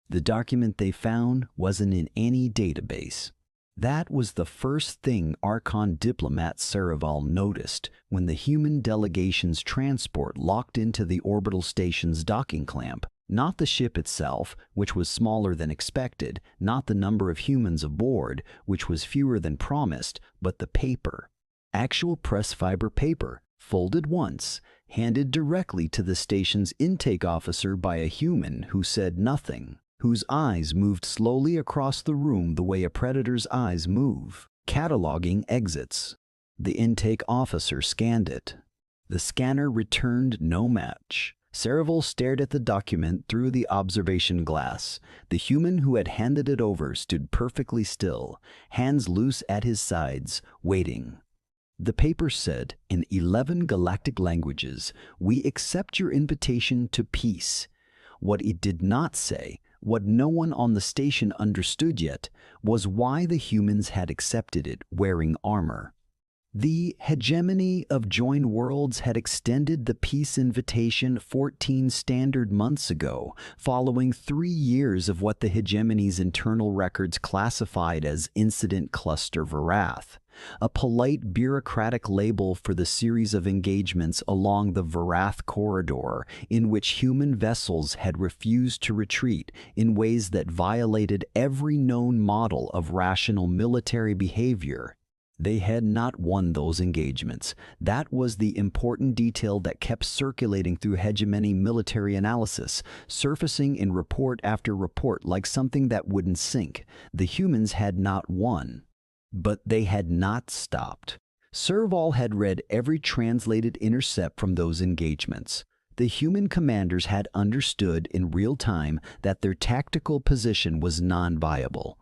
The document they found wasn't in any database. That was the first thing Archon diplomat Saraval noticed when the human delegation's transport locked into the orbital station's docking clamp. Not the ship itself, which was smaller than expected, not the number of humans aboard, which was fewer than promised, but the paper. Actual press fiber paper, folded once, handed directly to the station's intake officer by a human who said nothing, whose eyes moved slowly across the room the way a predator's eyes move, cataloging exits. The intake officer scanned it. The scanner returned no match. Saraval stared at the document through the observation glass. The human who had handed it over stood perfectly still, hands loose at his sides, waiting. The paper said, in 11 galactic languages, "We accept your invitation to peace." What it did not say, what no one on the station understood yet, was why the humans had accepted it wearing armor. The hegemony of joined worlds had extended the peace invitation 14 standard months ago, following 3 years of what the hegemony's internal records classified as Incident Cluster Varath, a polite bureaucratic label for the series of engagements along the Varath corridor in which human vessels had refused to retreat in ways that violated every known model of rational military behavior. They had not won those engagements. That was the important detail that kept circulating through hegemony military analysis, surfacing in report after report like something that wouldn't sink. The humans had not won. But they had not stopped. Saraval had read every translated intercept from those engagements. The human commanders had understood in real time that their tactical position was non-viable.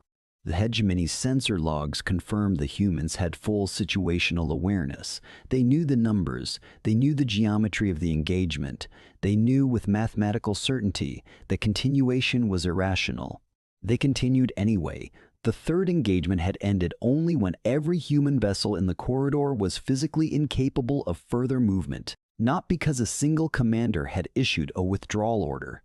The hegemony's sensor logs confirmed the humans had full situational awareness. They knew the numbers, they knew the geometry of the engagement, they knew with mathematical certainty that continuation was irrational. They continued anyway. The third engagement had ended only when every human vessel in the corridor was physically incapable of further movement, not because a single commander had issued a withdrawal order.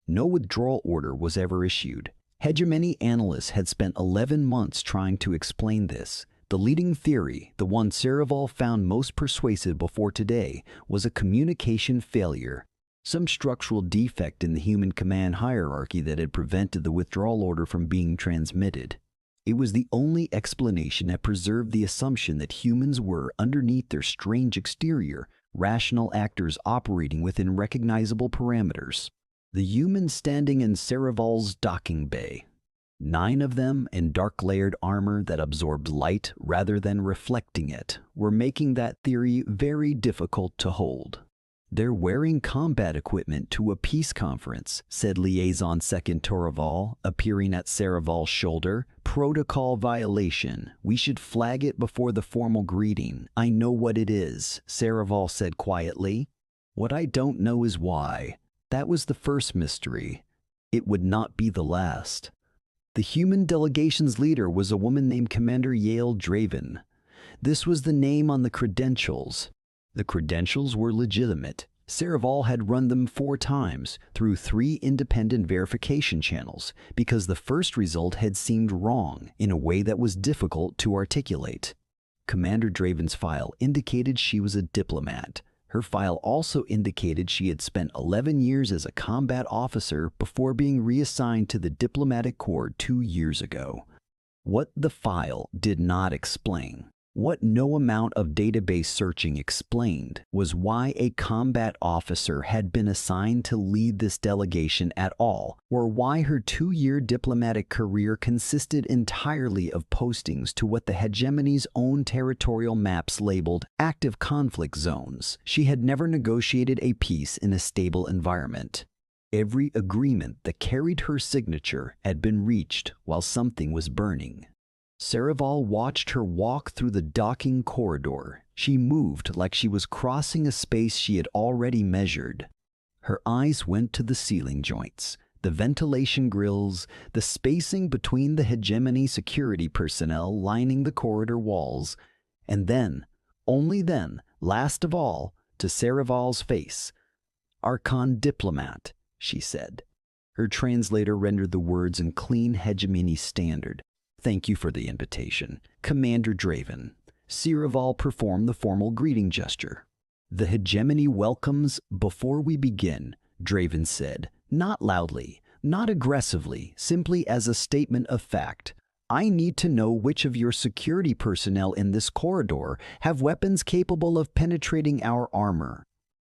No withdrawal order was ever issued. Hegemony analysts had spent 11 months trying to explain this. The leading theory, the one Saraval found most persuasive before today, was a communication failure. Some structural defect in the human command hierarchy that had prevented the withdrawal order from being transmitted. It was the only explanation that preserved the assumption that humans were, underneath their strange exterior, rational actors operating within recognizable parameters. The humans standing in Saraval's docking bay, 9 of them in dark-layered armor that absorbed light rather than reflecting it, were making that theory very difficult to hold. "They're wearing combat equipment to a peace conference," said Liaison Second Toraval, appearing at Saraval's shoulder. "Protocol violation. We should flag it before the formal greeting." "I know what it is," Saraval said quietly. "What I don't know is why. That was the first mystery. It would not be the last." The human delegation's leader was a woman named Commander Yale Draven. This was the name on the credentials. The credentials were legitimate. Saraval had run them 4 times through 3 independent verification channels because the first result had seemed wrong in a way that was difficult to articulate. Commander Draven's file indicated she was a diplomat. Her file also indicated she had spent 11 years as a combat officer before being reassigned to the diplomatic corps 2 years ago. What the file did not explain, what no amount of database searching explained, was why a combat officer had been assigned to lead this delegation at all, or why her 2-year diplomatic career consisted entirely of postings to what the hegemony's own territorial maps labeled active conflict zones. She had never negotiated a peace in a stable environment. Every agreement that carried her signature had been reached while something was burning. Saraval watched her walk through the docking corridor. She moved like she was crossing a space she had already measured. Her eyes went to the ceiling joints, the ventilation grills, the spacing between the hegemony security personnel lining the corridor walls, and then, only then, last of all, to Saraval's face. "Archon diplomat," she said. Her translator rendered the words in clean hegemony standard. "Thank you for the invitation, Commander Draven." Siraval performed the formal greeting gesture. "The hegemony welcomes before we begin," Draven said, not loudly, not aggressively, simply as a statement of fact. "I need to know which of your security personnel in this corridor have weapons capable of penetrating our armor."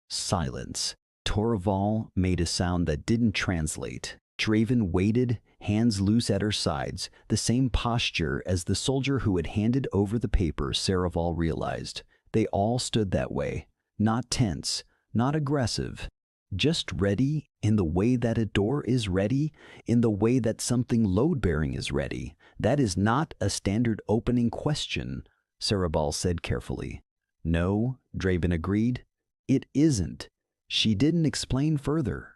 Silence. Torval made a sound that didn't translate. Draven waited, hands loose at her sides, the same posture as the soldier who had handed over the paper. Saraval realized. They all stood that way, not tense, not aggressive, just ready in the way that a door is ready, in the way that something load-bearing is ready. "That is not a standard opening question," Saraval said carefully. "No," Draven agreed. "It isn't." She didn't explain further.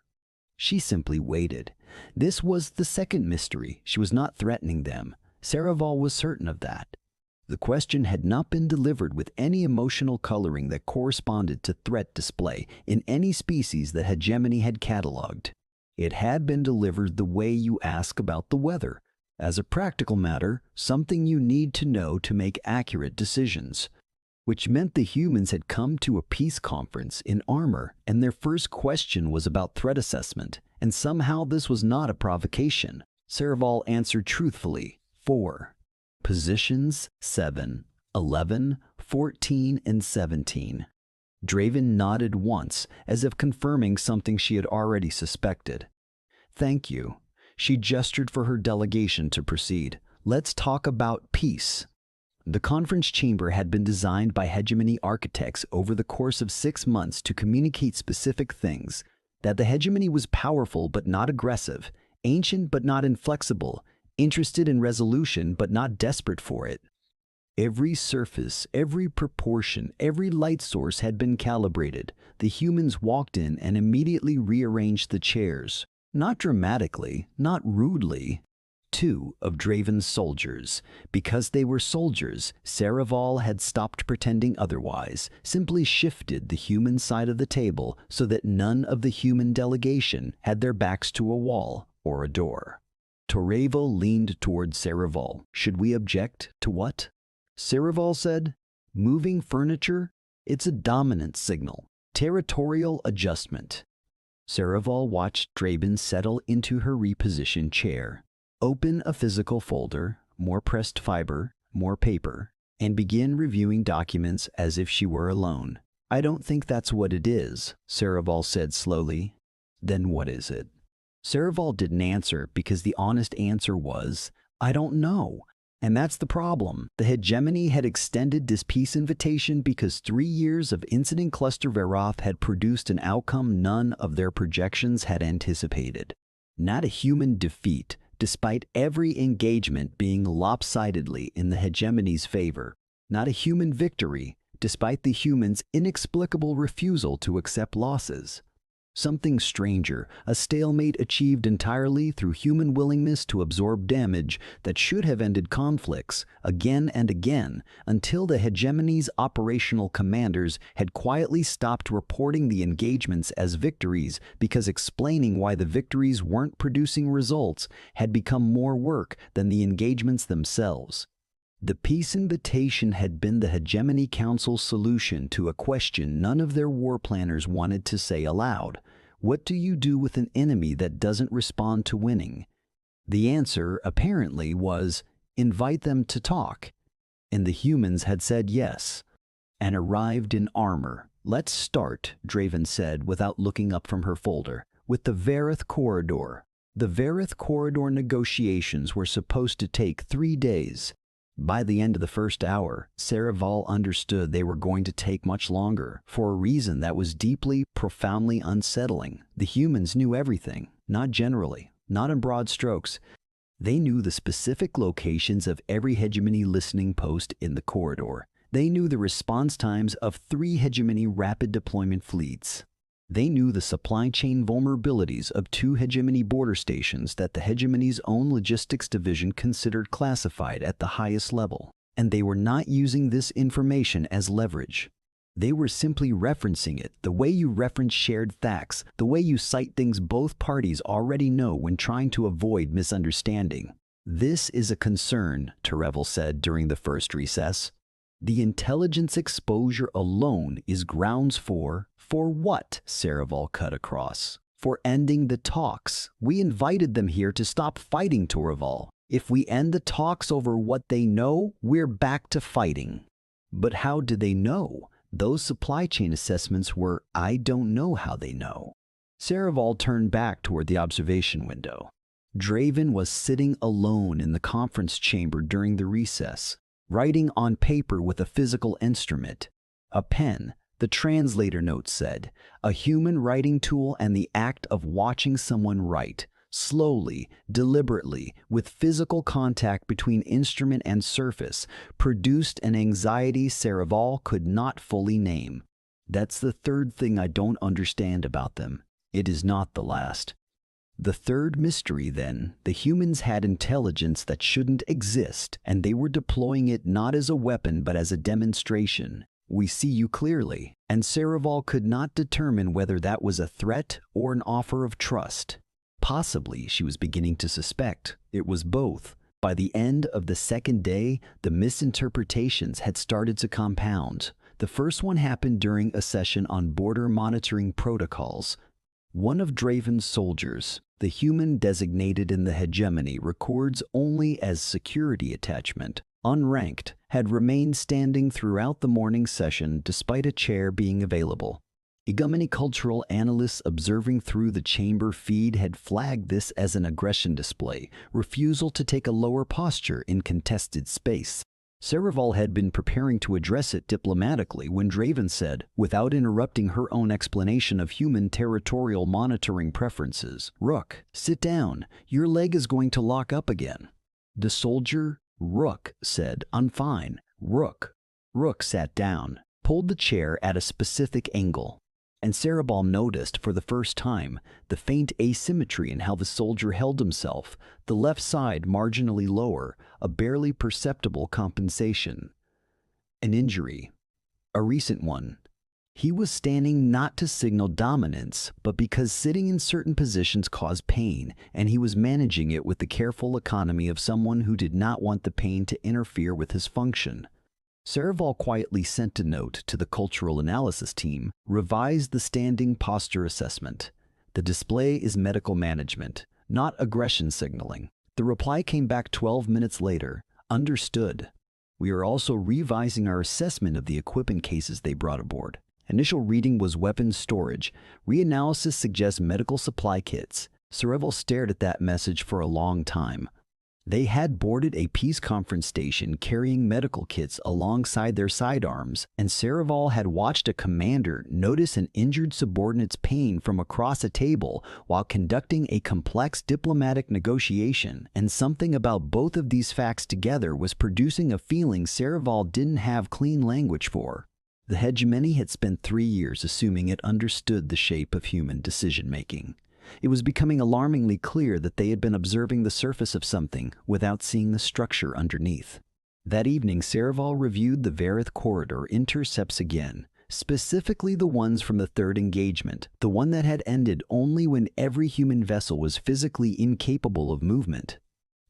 She simply waited. This was the second mystery. She was not threatening them. Saraval was certain of that. The question had not been delivered with any emotional coloring that corresponded to threat display in any species that hegemony had cataloged. It had been delivered the way you ask about the weather. As a practical matter, something you need to know to make accurate decisions. Which meant the humans had come to a peace conference in armor, and their first question was about threat assessment, and somehow this was not a provocation. Saraval answered truthfully. 4. Positions 7, 11, 14, and 17. Draven nodded once, as if confirming something she had already suspected. "Thank you." She gestured for her delegation to proceed. "Let's talk about peace." The conference chamber had been designed by hegemony architects over the course of 6 months to communicate specific things: that the hegemony was powerful but not aggressive, ancient but not inflexible, interested in resolution but not desperate for it. Every surface, every proportion, every light source had been calibrated. The humans walked in and immediately rearranged the chairs. Not dramatically, not rudely. 2 of Draven's soldiers. Because they were soldiers, Saraval had stopped pretending otherwise, simply shifted the human side of the table so that none of the human delegation had their backs to a wall or a door. Torevo leaned toward Saraval. "Should we object to what?" Saraval said, "Moving furniture? It's a dominant signal. Territorial adjustment." Saraval watched Draven settle into her repositioned chair. "Open a physical folder, more pressed fiber, more paper, and begin reviewing documents as if she were alone." "I don't think that's what it is," Saraval said slowly. "Then what is it?" Saraval didn't answer because the honest answer was, "I don't know." And that's the problem. The hegemony had extended this peace invitation because 3 years of Incident Cluster Veroth had produced an outcome none of their projections had anticipated. Not a human defeat, despite every engagement being lopsidedly in the hegemony's favor. Not a human victory, despite the humans' inexplicable refusal to accept losses. Something stranger, a stalemate achieved entirely through human willingness to absorb damage that should have ended conflicts again and again until the hegemony's operational commanders had quietly stopped reporting the engagements as victories because explaining why the victories weren't producing results had become more work than the engagements themselves. The peace invitation had been the Hegemony Council's solution to a question none of their war planners wanted to say aloud. What do you do with an enemy that doesn't respond to winning? The answer, apparently, was invite them to talk. And the humans had said yes. And arrived in armor. "Let's start," Draven said without looking up from her folder, "with the Verith Corridor." The Verith Corridor negotiations were supposed to take 3 days. By the end of the first hour, Saraval understood they were going to take much longer, for a reason that was deeply, profoundly unsettling. The humans knew everything, not generally, not in broad strokes. They knew the specific locations of every hegemony listening post in the corridor. They knew the response times of 3 hegemony rapid deployment fleets. They knew the supply chain vulnerabilities of 2 hegemony border stations that the hegemony's own logistics division considered classified at the highest level. And they were not using this information as leverage. They were simply referencing it, the way you reference shared facts, the way you cite things both parties already know when trying to avoid misunderstanding. This is a concern, Terrevel said during the first recess. The intelligence exposure alone is grounds for what? Saraval cut across. For ending the talks. We invited them here to stop fighting, Torval. If we end the talks over what they know, we're back to fighting. But how do they know? Those supply chain assessments were, I don't know how they know. Saraval turned back toward the observation window. Draven was sitting alone in the conference chamber during the recess, writing on paper with a physical instrument. A pen, the translator note said, a human writing tool and the act of watching someone write, slowly, deliberately, with physical contact between instrument and surface, produced an anxiety Saraval could not fully name. That's the third thing I don't understand about them. It is not the last. The third mystery, then, the humans had intelligence that shouldn't exist, and they were deploying it not as a weapon but as a demonstration. We see you clearly, and Saraval could not determine whether that was a threat or an offer of trust. Possibly, she was beginning to suspect, it was both. By the end of the second day, the misinterpretations had started to compound. The first one happened during a session on border monitoring protocols. One of Draven's soldiers, the human designated in the hegemony, records only as security attachment, unranked, had remained standing throughout the morning session despite a chair being available. Hegemony cultural analysts observing through the chamber feed had flagged this as an aggression display, refusal to take a lower posture in contested space. Saraval had been preparing to address it diplomatically when Draven said, without interrupting her own explanation of human territorial monitoring preferences, "Rook, sit down. Your leg is going to lock up again." The soldier, Rook, said, "I'm fine." Rook sat down, pulled the chair at a specific angle. And Saraval noticed for the first time the faint asymmetry in how the soldier held himself, the left side marginally lower, a barely perceptible compensation. An injury. A recent one. He was standing not to signal dominance, but because sitting in certain positions caused pain, and he was managing it with the careful economy of someone who did not want the pain to interfere with his function. Saraval quietly sent a note to the cultural analysis team, revised the standing posture assessment. The display is medical management, not aggression signaling. The reply came back 12 minutes later. Understood. We are also revising our assessment of the equipment cases they brought aboard. Initial reading was weapons storage. Reanalysis suggests medical supply kits. Saraval stared at that message for a long time. They had boarded a peace conference station carrying medical kits alongside their sidearms, and Saraval had watched a commander notice an injured subordinate's pain from across a table while conducting a complex diplomatic negotiation, and something about both of these facts together was producing a feeling Saraval didn't have clean language for. The hegemony had spent 3 years assuming it understood the shape of human decision-making. It was becoming alarmingly clear that they had been observing the surface of something without seeing the structure underneath. That evening, Saraval reviewed the Varith corridor intercepts again, specifically the ones from the third engagement, the one that had ended only when every human vessel was physically incapable of movement.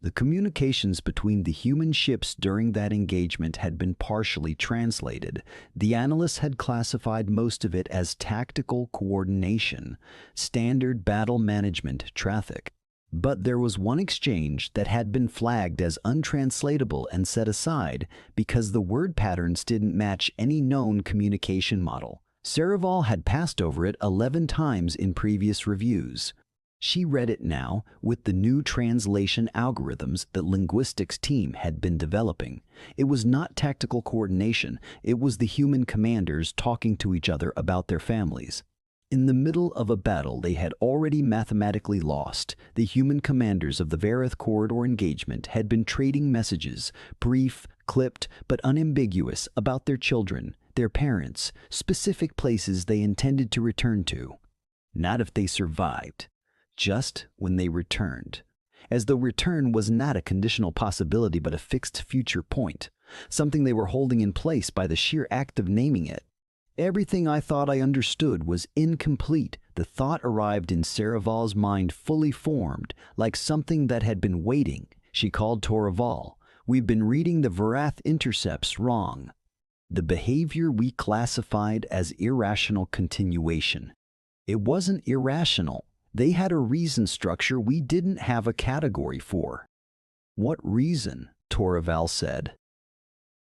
The communications between the human ships during that engagement had been partially translated. The analysts had classified most of it as tactical coordination, standard battle management traffic. But there was one exchange that had been flagged as untranslatable and set aside because the word patterns didn't match any known communication model. Saraval had passed over it 11 times in previous reviews. She read it now with the new translation algorithms that linguistics team had been developing. It was not tactical coordination, it was the human commanders talking to each other about their families. In the middle of a battle they had already mathematically lost, the human commanders of the Varith corridor engagement had been trading messages, brief, clipped, but unambiguous, about their children, their parents, specific places they intended to return to. Not if they survived. Just when they returned. As though return was not a conditional possibility but a fixed future point, something they were holding in place by the sheer act of naming it. Everything I thought I understood was incomplete. The thought arrived in Saraval's mind fully formed, like something that had been waiting. She called Toraval. We've been reading the Varath intercepts wrong. The behavior we classified as irrational continuation. It wasn't irrational. They had a reason structure we didn't have a category for. What reason? Toraval said.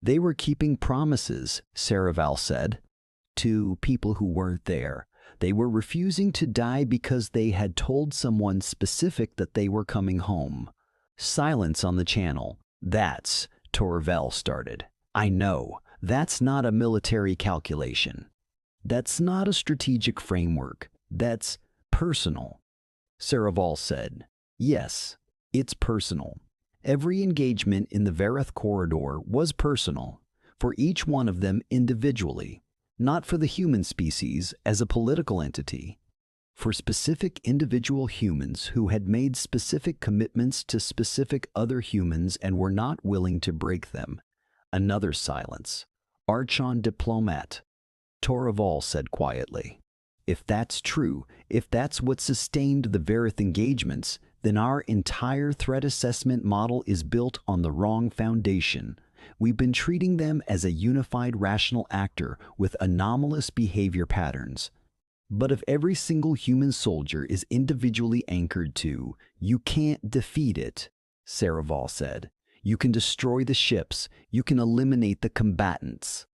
They were keeping promises, Saraval said. To people who weren't there. They were refusing to die because they had told someone specific that they were coming home. Silence on the channel. That's, Toraval started. I know, that's not a military calculation. That's not a strategic framework. That's personal. Saraval said. Yes, it's personal. Every engagement in the Varath corridor was personal, for each one of them individually. Not for the human species as a political entity, for specific individual humans who had made specific commitments to specific other humans and were not willing to break them. Another silence. Archon diplomat. Toraval said quietly. If that's true, if that's what sustained the Varath engagements, then our entire threat assessment model is built on the wrong foundation. We've been treating them as a unified rational actor with anomalous behavior patterns. But if every single human soldier is individually anchored to, you can't defeat it, Saraval said. You can destroy the ships, you can eliminate the combatants.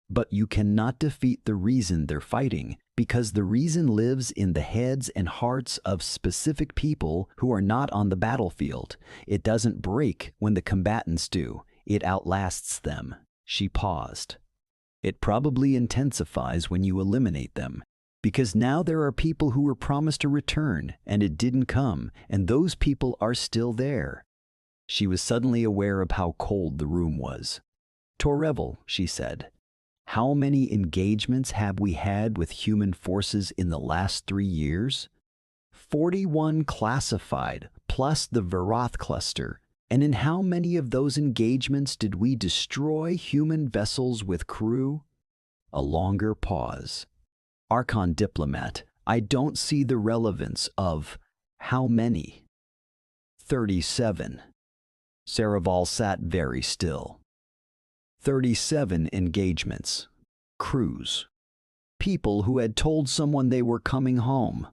But you cannot defeat the reason they're fighting, because the reason lives in the heads and hearts of specific people who are not on the battlefield. It doesn't break when the combatants do. It outlasts them. She paused. It probably intensifies when you eliminate them, because now there are people who were promised a return, and it didn't come, and those people are still there. She was suddenly aware of how cold the room was. Torevel, she said, how many engagements have we had with human forces in the last 3 years? 41 classified, plus the Varath cluster. And in how many of those engagements did we destroy human vessels with crew? A longer pause. Archon diplomat, I don't see the relevance of how many. 37. Saraval sat very still. 37 engagements. Crews. People who had told someone they were coming home.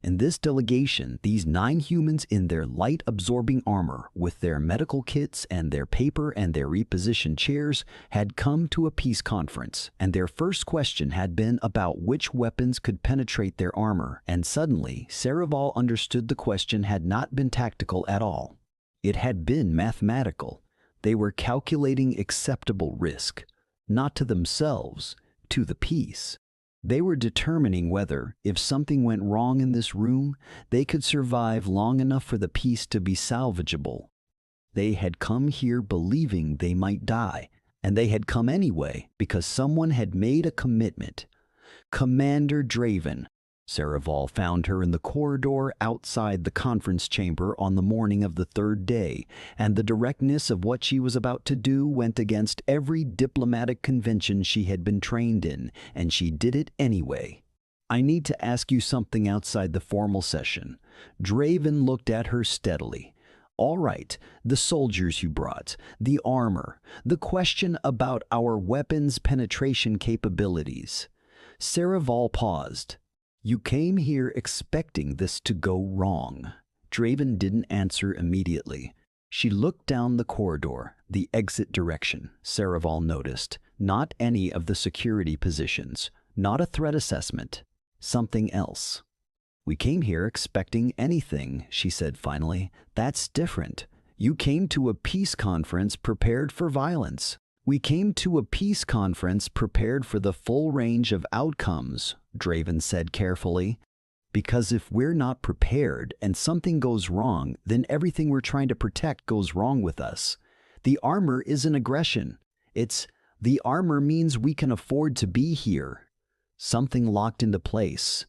In this delegation, these 9 humans in their light-absorbing armor, with their medical kits and their paper and their repositioned chairs, had come to a peace conference, and their first question had been about which weapons could penetrate their armor, and suddenly, Saraval understood the question had not been tactical at all. It had been mathematical. They were calculating acceptable risk, not to themselves, to the peace. They were determining whether, if something went wrong in this room, they could survive long enough for the peace to be salvageable. They had come here believing they might die, and they had come anyway because someone had made a commitment. Commander Draven. Saraval found her in the corridor outside the conference chamber on the morning of the 3rd day, and the directness of what she was about to do went against every diplomatic convention she had been trained in, and she did it anyway. I need to ask you something outside the formal session. Draven looked at her steadily. All right, the soldiers you brought, the armor, the question about our weapons penetration capabilities. Saraval paused. You came here expecting this to go wrong. Draven didn't answer immediately. She looked down the corridor, the exit direction, Saraval noticed. Not any of the security positions, not a threat assessment, something else. We came here expecting anything, she said finally. That's different. You came to a peace conference prepared for violence. We came to a peace conference prepared for the full range of outcomes, Draven said carefully. Because if we're not prepared and something goes wrong, then everything we're trying to protect goes wrong with us. The armor isn't aggression. The armor means we can afford to be here. Something locked into place.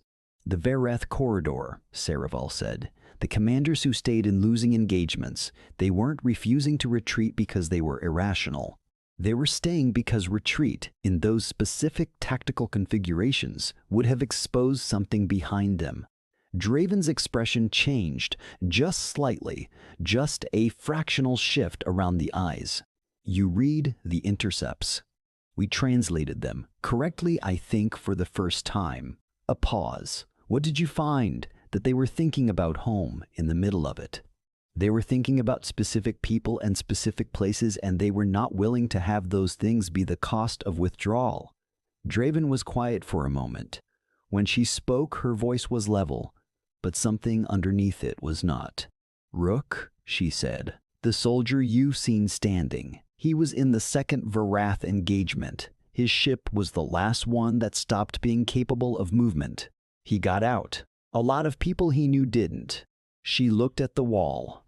The Varath corridor, Saraval said. The commanders who stayed in losing engagements, they weren't refusing to retreat because they were irrational. They were staying because retreat in those specific tactical configurations would have exposed something behind them. Draven's expression changed just slightly, just a fractional shift around the eyes. You read the intercepts. We translated them, correctly I think for the first time. A pause. What did you find? That they were thinking about home in the middle of it. They were thinking about specific people and specific places, and they were not willing to have those things be the cost of withdrawal. Draven was quiet for a moment. When she spoke, her voice was level, but something underneath it was not. Rook, she said, the soldier you've seen standing. He was in the second Varath engagement. His ship was the last one that stopped being capable of movement. He got out. A lot of people he knew didn't. She looked at the wall.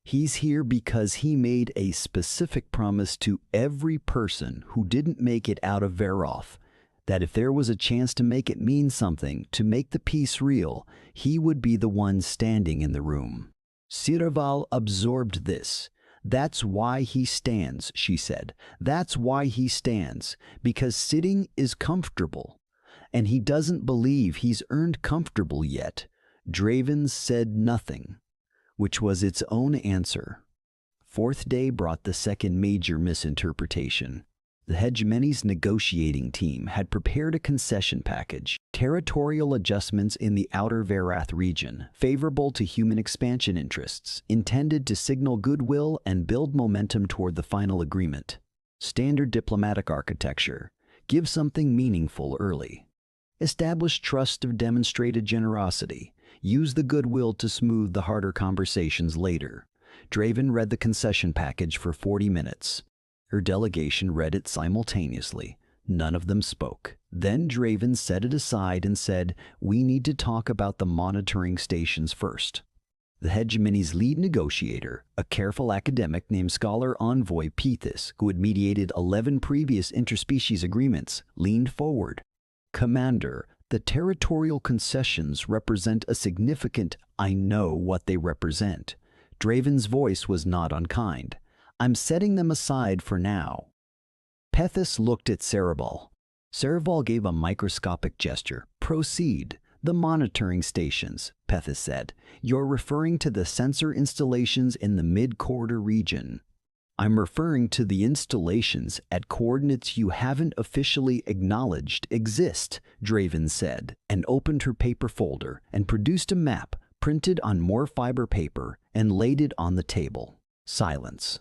He's here because he made a specific promise to every person who didn't make it out of Varoth, that if there was a chance to make it mean something, to make the peace real, he would be the one standing in the room. Siraval absorbed this. That's why he stands, she said. That's why he stands, because sitting is comfortable. And he doesn't believe he's earned comfortable yet. Draven said nothing, which was its own answer. Fourth day brought the second major misinterpretation. The Hegemony's negotiating team had prepared a concession package, territorial adjustments in the outer Varath region, favorable to human expansion interests, intended to signal goodwill and build momentum toward the final agreement. Standard diplomatic architecture. Give something meaningful early. Establish trust of demonstrated generosity. Use the goodwill to smooth the harder conversations later. Draven read the concession package for 40 minutes. Her delegation read it simultaneously. None of them spoke. Then Draven set it aside and said, "We need to talk about the monitoring stations first." The Hegemony's lead negotiator, a careful academic named Scholar Envoy Pethys, who had mediated 11 previous interspecies agreements, leaned forward. "Commander, the territorial concessions represent a significant, I know what they represent." Draven's voice was not unkind. "I'm setting them aside for now." Pethys looked at Cerebal. Cerebal gave a microscopic gesture. "Proceed. The monitoring stations," Pethys said. "You're referring to the sensor installations in the mid-corridor region." "I'm referring to the installations at coordinates you haven't officially acknowledged exist," Draven said, and opened her paper folder and produced a map printed on more fiber paper and laid it on the table. Silence.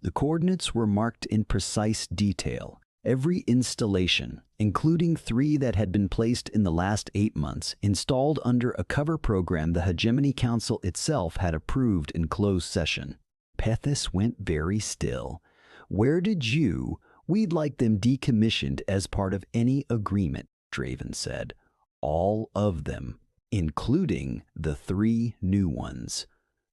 The coordinates were marked in precise detail. Every installation, including 3 that had been placed in the last 8 months, installed under a cover program the Hegemony Council itself had approved in closed session. Pethys went very still. "Where did you? We'd like them decommissioned as part of any agreement," Draven said. "All of them, including the 3 new ones."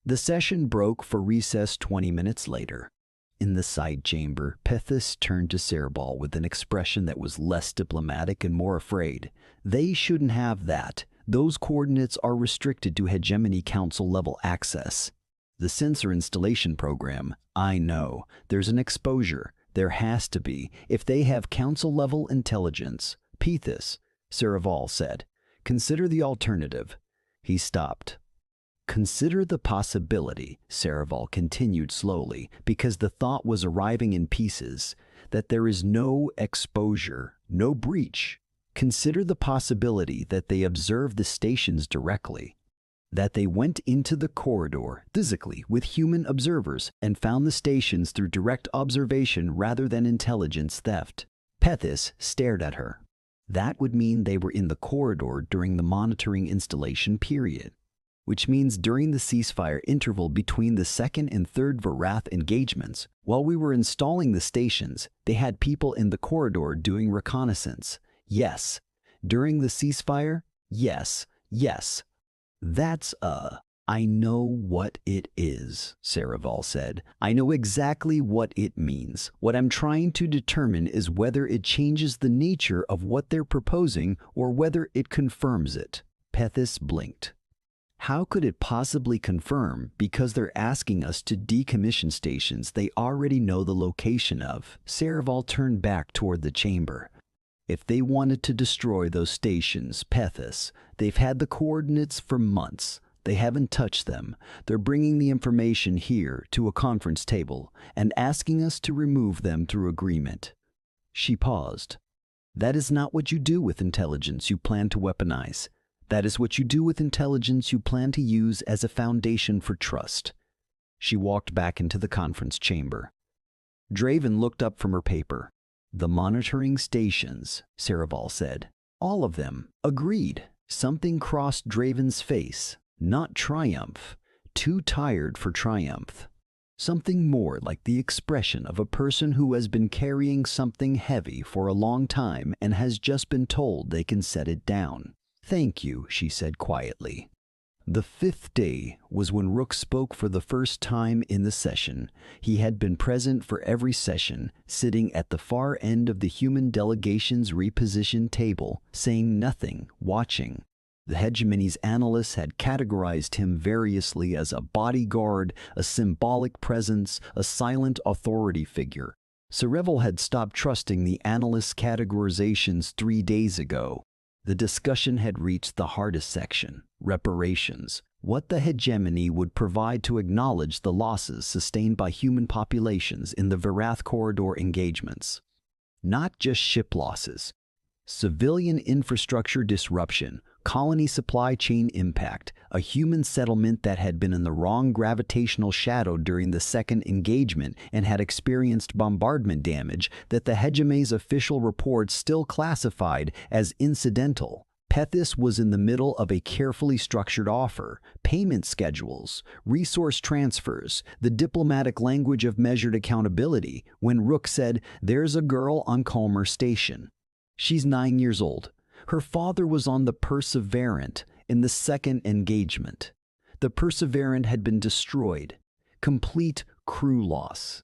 The session broke for recess 20 minutes later. In the side chamber, Pethys turned to Cerebal with an expression that was less diplomatic and more afraid. "They shouldn't have that. Those coordinates are restricted to Hegemony Council level access. The sensor installation program, I know. There's an exposure. There has to be, if they have council level intelligence." "Pethys," Cerebal said, "consider the alternative." He stopped. "Consider the possibility," Cerebal continued slowly, because the thought was arriving in pieces, "that there is no exposure, no breach. Consider the possibility that they observe the stations directly, that they went into the corridor physically with human observers and found the stations through direct observation rather than intelligence theft." Pethys stared at her. "That would mean they were in the corridor during the monitoring installation period, which means during the ceasefire interval between the second and third Varath engagements, while we were installing the stations, they had people in the corridor doing reconnaissance. Yes. During the ceasefire? Yes. Yes. That's I know what it is," Cerebal said. "I know exactly what it means. What I'm trying to determine is whether it changes the nature of what they're proposing or whether it confirms it." Pethys blinked. How could it possibly confirm because they're asking us to decommission stations they already know the location of? Saraval turned back toward the chamber. If they wanted to destroy those stations, Pethis, they've had the coordinates for months. They haven't touched them. They're bringing the information here to a conference table and asking us to remove them through agreement. She paused. That is not what you do with intelligence you plan to weaponize. That is what you do with intelligence you plan to use as a foundation for trust. She walked back into the conference chamber. Draven looked up from her paper. The monitoring stations, Saraval said. All of them. Agreed. Something crossed Draven's face. Not triumph. Too tired for triumph. Something more like the expression of a person who has been carrying something heavy for a long time and has just been told they can set it down. Thank you, she said quietly. The fifth day was when Rook spoke for the first time in the session. He had been present for every session, sitting at the far end of the human delegation's repositioned table, saying nothing, watching. The hegemony's analysts had categorized him variously as a bodyguard, a symbolic presence, a silent authority figure. Saraval had stopped trusting the analysts' categorizations 3 days ago. The discussion had reached the hardest section, reparations, what the hegemony would provide to acknowledge the losses sustained by human populations in the Varath corridor engagements. Not just ship losses. Civilian infrastructure disruption, colony supply chain impact, a human settlement that had been in the wrong gravitational shadow during the second engagement and had experienced bombardment damage that the hegemon's official reports still classified as incidental. Pethis was in the middle of a carefully structured offer, payment schedules, resource transfers, the diplomatic language of measured accountability, when Rook said, "There's a girl on Calmer Station. She's 9 years old. Her father was on the Perseverant in the second engagement. The Perseverant had been destroyed. Complete crew loss.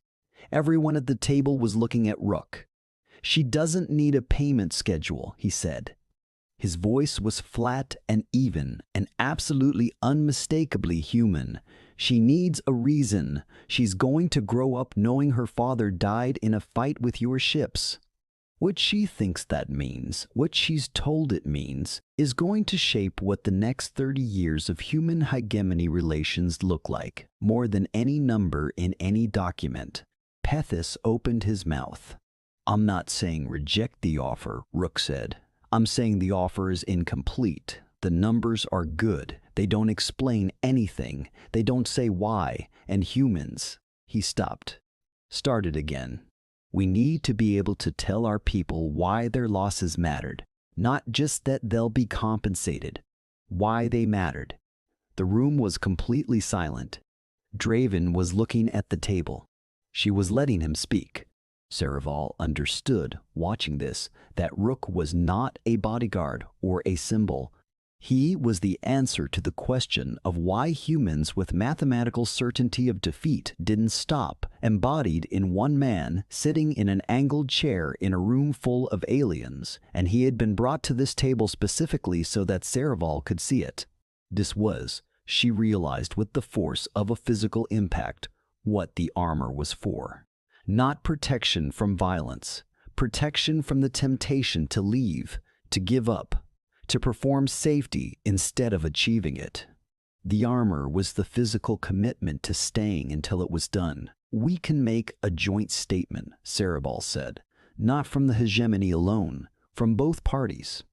Everyone at the table was looking at Rook. She doesn't need a payment schedule," he said. His voice was flat and even and absolutely unmistakably human. "She needs a reason. She's going to grow up knowing her father died in a fight with your ships. What she thinks that means, what she's told it means, is going to shape what the next 30 years of human hegemony relations look like, more than any number in any document." Pethis opened his mouth. "I'm not saying reject the offer," Rook said. "I'm saying the offer is incomplete. The numbers are good. They don't explain anything. They don't say why. And humans..." He stopped. Started again. "We need to be able to tell our people why their losses mattered. Not just that they'll be compensated. Why they mattered." The room was completely silent. Draven was looking at the table. She was letting him speak. Saraval understood, watching this, that Rook was not a bodyguard or a symbol. He was the answer to the question of why humans with mathematical certainty of defeat didn't stop, embodied in one man sitting in an angled chair in a room full of aliens, and he had been brought to this table specifically so that Saraval could see it. This was, she realized with the force of a physical impact, what the armor was for. Not protection from violence, protection from the temptation to leave, to give up, to perform safety instead of achieving it. The armor was the physical commitment to staying until it was done. "We can make a joint statement," Saraval said, "not from the hegemony alone, from both parties.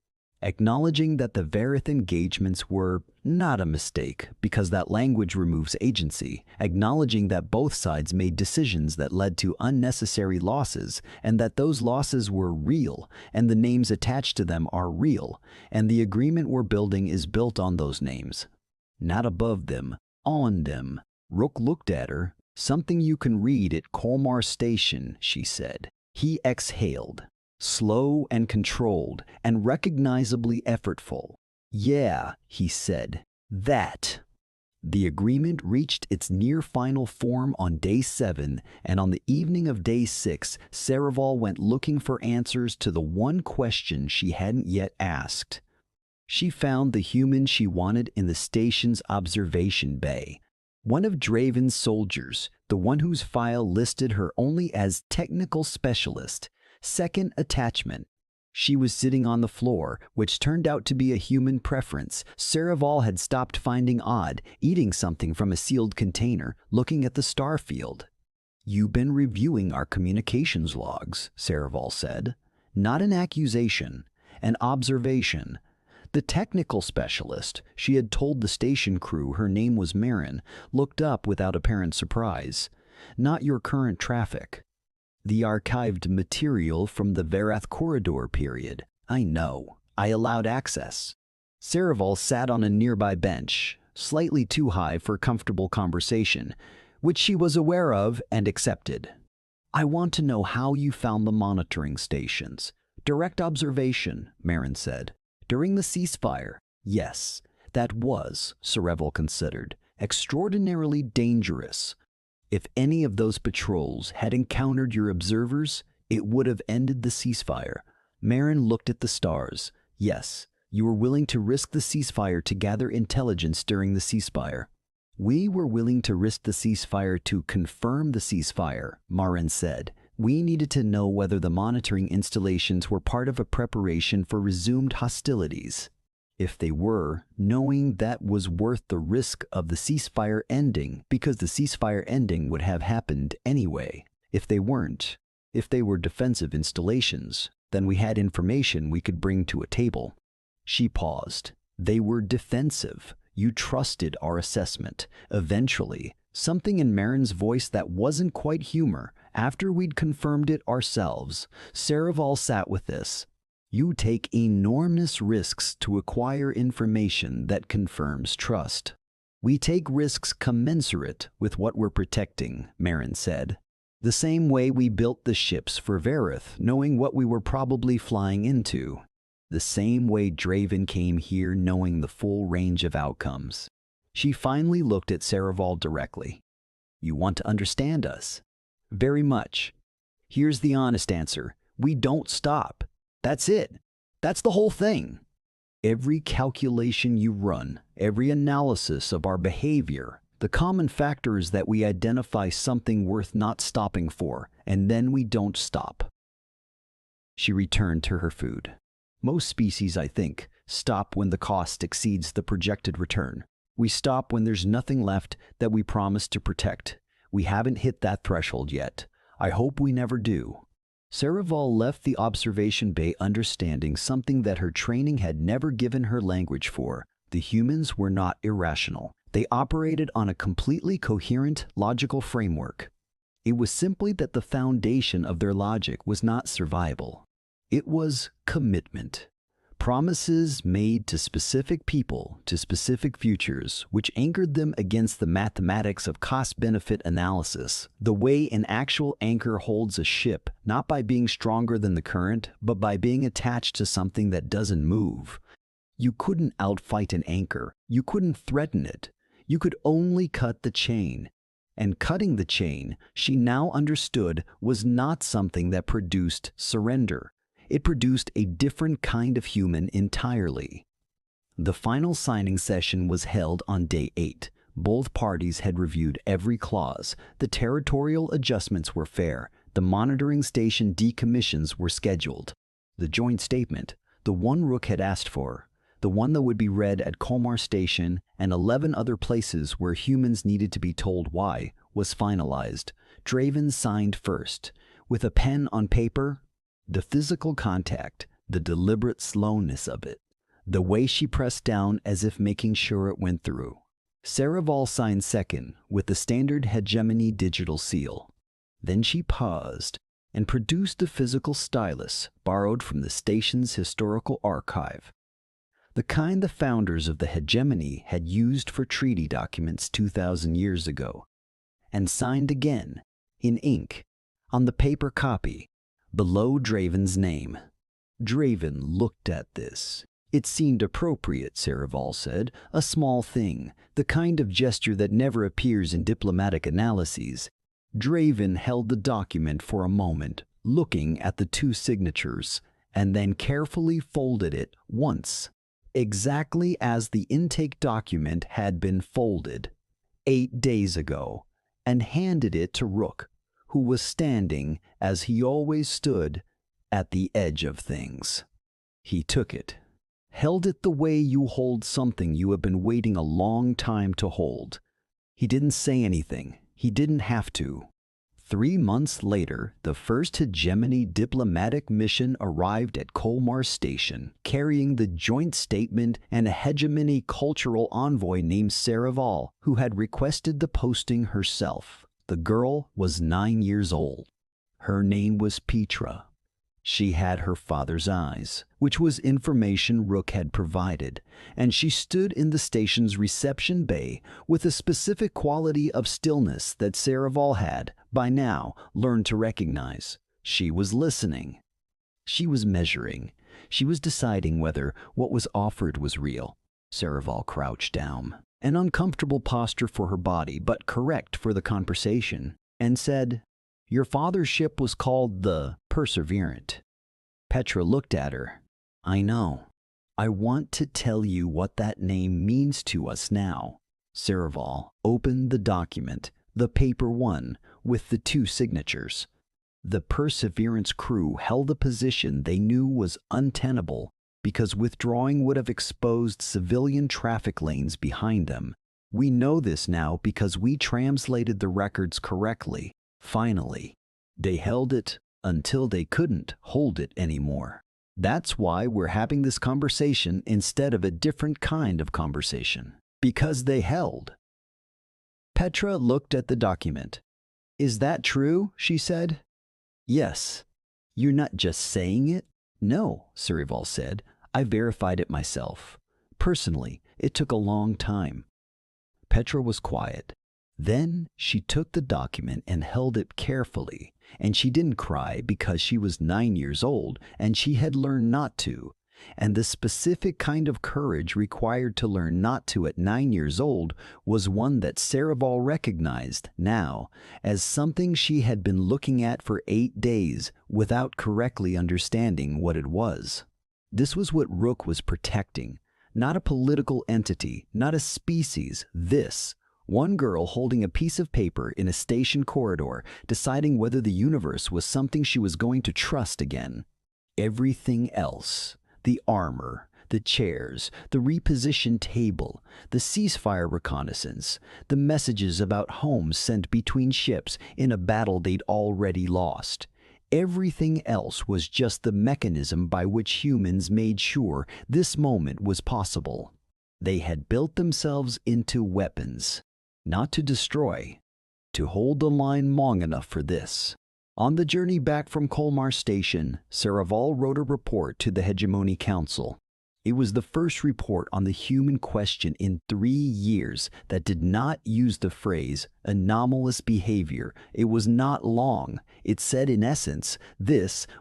Acknowledging that the Varith engagements were not a mistake because that language removes agency, acknowledging that both sides made decisions that led to unnecessary losses and that those losses were real and the names attached to them are real and the agreement we're building is built on those names. Not above them, on them." Rook looked at her. "Something you can read at Colmar Station," she said. He exhaled. Slow and controlled and recognizably effortful. "Yeah," he said, "that." The agreement reached its near-final form on Day 7, and on the evening of Day 6, Saraval went looking for answers to the one question she hadn't yet asked. She found the human she wanted in the station's observation bay. One of Draven's soldiers, the one whose file listed her only as technical specialist, second attachment. She was sitting on the floor, which turned out to be a human preference. Saraval had stopped finding odd, eating something from a sealed container, looking at the star field. "You've been reviewing our communications logs," Saraval said. Not an accusation, an observation. The technical specialist, she had told the station crew her name was Marin, looked up without apparent surprise. "Not your current traffic. The archived material from the Verath corridor period. I know. I allowed access." Saraval sat on a nearby bench, slightly too high for comfortable conversation, which she was aware of and accepted. "I want to know how you found the monitoring stations." "Direct observation," Marin said. "During the ceasefire." "Yes, that was," Saraval considered, "extraordinarily dangerous. If any of those patrols had encountered your observers, it would have ended the ceasefire." Marin looked at the stars. "Yes, you were willing to risk the ceasefire to gather intelligence during the ceasefire." "We were willing to risk the ceasefire to confirm the ceasefire," Marin said. "We needed to know whether the monitoring installations were part of a preparation for resumed hostilities. If they were, knowing that was worth the risk of the ceasefire ending, because the ceasefire ending would have happened anyway. If they weren't, if they were defensive installations, then we had information we could bring to a table." She paused. "They were defensive. You trusted our assessment. Eventually, something in Marin's voice that wasn't quite humor, after we'd confirmed it ourselves, Saraval sat with this. You take enormous risks to acquire information that confirms trust. We take risks commensurate with what we're protecting," Marin said. "The same way we built the ships for Verith, knowing what we were probably flying into. The same way Draven came here knowing the full range of outcomes." She finally looked at Saraval directly. "You want to understand us?" "Very much. Here's the honest answer. We don't stop. That's it. That's the whole thing. Every calculation you run, every analysis of our behavior, the common factor is that we identify something worth not stopping for, and then we don't stop." She returned to her food. "Most species, I think, stop when the cost exceeds the projected return. We stop when there's nothing left that we promised to protect. We haven't hit that threshold yet. I hope we never do." Saraval left the observation bay understanding something that her training had never given her language for. The humans were not irrational. They operated on a completely coherent, logical framework. It was simply that the foundation of their logic was not survival. It was commitment. Promises made to specific people, to specific futures, which anchored them against the mathematics of cost-benefit analysis, the way an actual anchor holds a ship, not by being stronger than the current, but by being attached to something that doesn't move. You couldn't outfight an anchor. You couldn't threaten it. You could only cut the chain. And cutting the chain, she now understood, was not something that produced surrender. It produced a different kind of human entirely. The final signing session was held on day 8. Both parties had reviewed every clause. The territorial adjustments were fair. The monitoring station decommissions were scheduled. The joint statement, the one Rook had asked for, the one that would be read at Kolmar Station and 11 other places where humans needed to be told why, was finalized. Draven signed first. With a pen on paper, the physical contact, the deliberate slowness of it, the way she pressed down as if making sure it went through. Saraval signed second with the standard hegemony digital seal. Then she paused and produced a physical stylus borrowed from the station's historical archive, the kind the founders of the hegemony had used for treaty documents 2,000 years ago, and signed again, in ink, on the paper copy, below Draven's name. Draven looked at this. It seemed appropriate, Saraval said, a small thing, the kind of gesture that never appears in diplomatic analyses. Draven held the document for a moment, looking at the two signatures, and then carefully folded it once, exactly as the intake document had been folded 8 days ago, and handed it to Rook, who was standing, as he always stood, at the edge of things. He took it, held it the way you hold something you have been waiting a long time to hold. He didn't say anything. He didn't have to. 3 months later, the first hegemony diplomatic mission arrived at Colmar Station, carrying the joint statement and a hegemony cultural envoy named Saraval, who had requested the posting herself. The girl was 9 years old. Her name was Petra. She had her father's eyes, which was information Rook had provided, and she stood in the station's reception bay with a specific quality of stillness that Saraval had, by now, learned to recognize. She was listening. She was measuring. She was deciding whether what was offered was real. Saraval crouched down, an uncomfortable posture for her body, but correct for the conversation, and said, "Your father's ship was called the Perseverant." Petra looked at her. "I know. I want to tell you what that name means to us now." Saraval opened the document, the paper one, with the 2 signatures. The Perseverance crew held a position they knew was untenable because withdrawing would have exposed civilian traffic lanes behind them. We know this now because we translated the records correctly. Finally, they held it until they couldn't hold it anymore. That's why we're having this conversation instead of a different kind of conversation. Because they held. Petra looked at the document. "Is that true?" she said. "Yes." "You're not just saying it?" "No," Saraval said. "I verified it myself. Personally, it took a long time." Petra was quiet. Then she took the document and held it carefully, and she didn't cry because she was 9 years old and she had learned not to. And the specific kind of courage required to learn not to at 9 years old was one that Saraval recognized now as something she had been looking at for 8 days without correctly understanding what it was. This was what Rook was protecting, not a political entity, not a species. This, one girl holding a piece of paper in a station corridor, deciding whether the universe was something she was going to trust again. Everything else, the armor, the chairs, the repositioned table, the ceasefire reconnaissance, the messages about homes sent between ships in a battle they'd already lost. Everything else was just the mechanism by which humans made sure this moment was possible. They had built themselves into weapons. Not to destroy, to hold the line long enough for this. On the journey back from Colmar Station, Saraval wrote a report to the Hegemony Council. It was the first report on the human question in 3 years that did not use the phrase anomalous behavior. It was not long. It said in essence,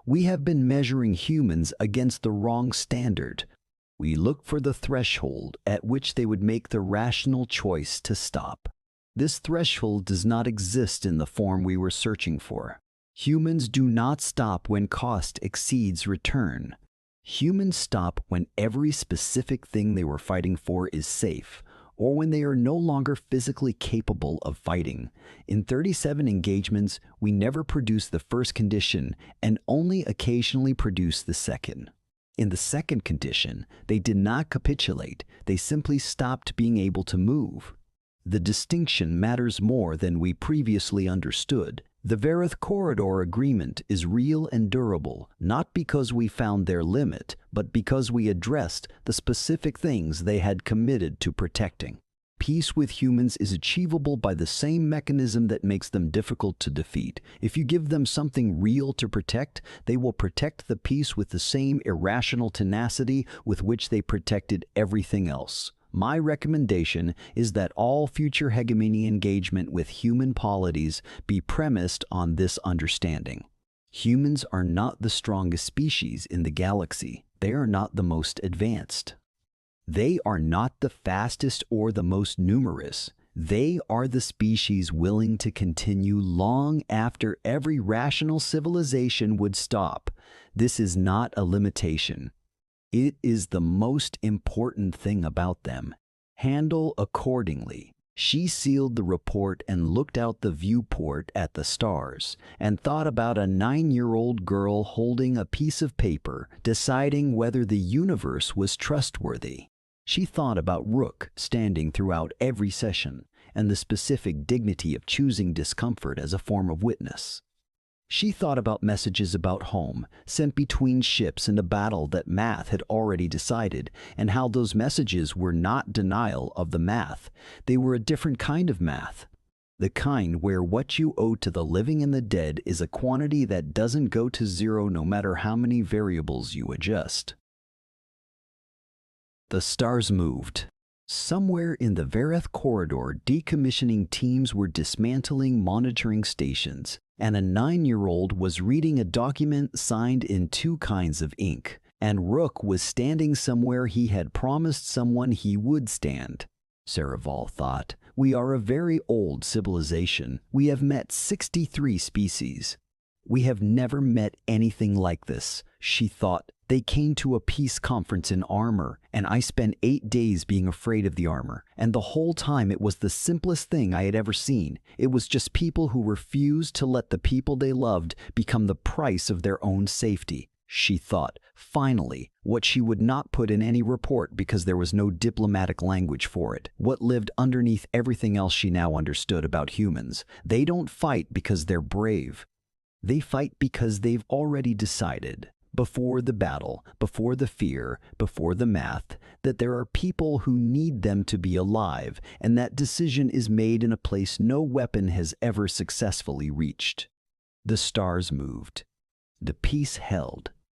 we have been measuring humans against the wrong standard. We look for the threshold at which they would make the rational choice to stop. This threshold does not exist in the form we were searching for. Humans do not stop when cost exceeds return. Humans stop when every specific thing they were fighting for is safe, or when they are no longer physically capable of fighting. In 37 engagements, we never produced the first condition and only occasionally produced the second. In the second condition, they did not capitulate, they simply stopped being able to move. The distinction matters more than we previously understood. The Vareth Corridor Agreement is real and durable, not because we found their limit, but because we addressed the specific things they had committed to protecting. Peace with humans is achievable by the same mechanism that makes them difficult to defeat. If you give them something real to protect, they will protect the peace with the same irrational tenacity with which they protected everything else. My recommendation is that all future hegemony engagement with human polities be premised on this understanding. Humans are not the strongest species in the galaxy. They are not the most advanced. They are not the fastest or the most numerous. They are the species willing to continue long after every rational civilization would stop. This is not a limitation. It is the most important thing about them. Handle accordingly. She sealed the report and looked out the viewport at the stars and thought about a 9-year-old girl holding a piece of paper, deciding whether the universe was trustworthy. She thought about Rook standing throughout every session and the specific dignity of choosing discomfort as a form of witness. She thought about messages about home, sent between ships in a battle that math had already decided, and how those messages were not denial of the math. They were a different kind of math. The kind where what you owe to the living and the dead is a quantity that doesn't go to zero no matter how many variables you adjust. The stars moved. Somewhere in the Vareth corridor, decommissioning teams were dismantling monitoring stations, and a 9-year-old was reading a document signed in 2 kinds of ink, and Rook was standing somewhere he had promised someone he would stand. Saraval thought, "We are a very old civilization. We have met 63 species. We have never met anything like this," she thought. "They came to a peace conference in armor, and I spent 8 days being afraid of the armor, and the whole time it was the simplest thing I had ever seen. It was just people who refused to let the people they loved become the price of their own safety," she thought. Finally, what she would not put in any report because there was no diplomatic language for it. What lived underneath everything else she now understood about humans. They don't fight because they're brave. They fight because they've already decided, before the battle, before the fear, before the math, that there are people who need them to be alive, and that decision is made in a place no weapon has ever successfully reached. The stars moved. The peace held.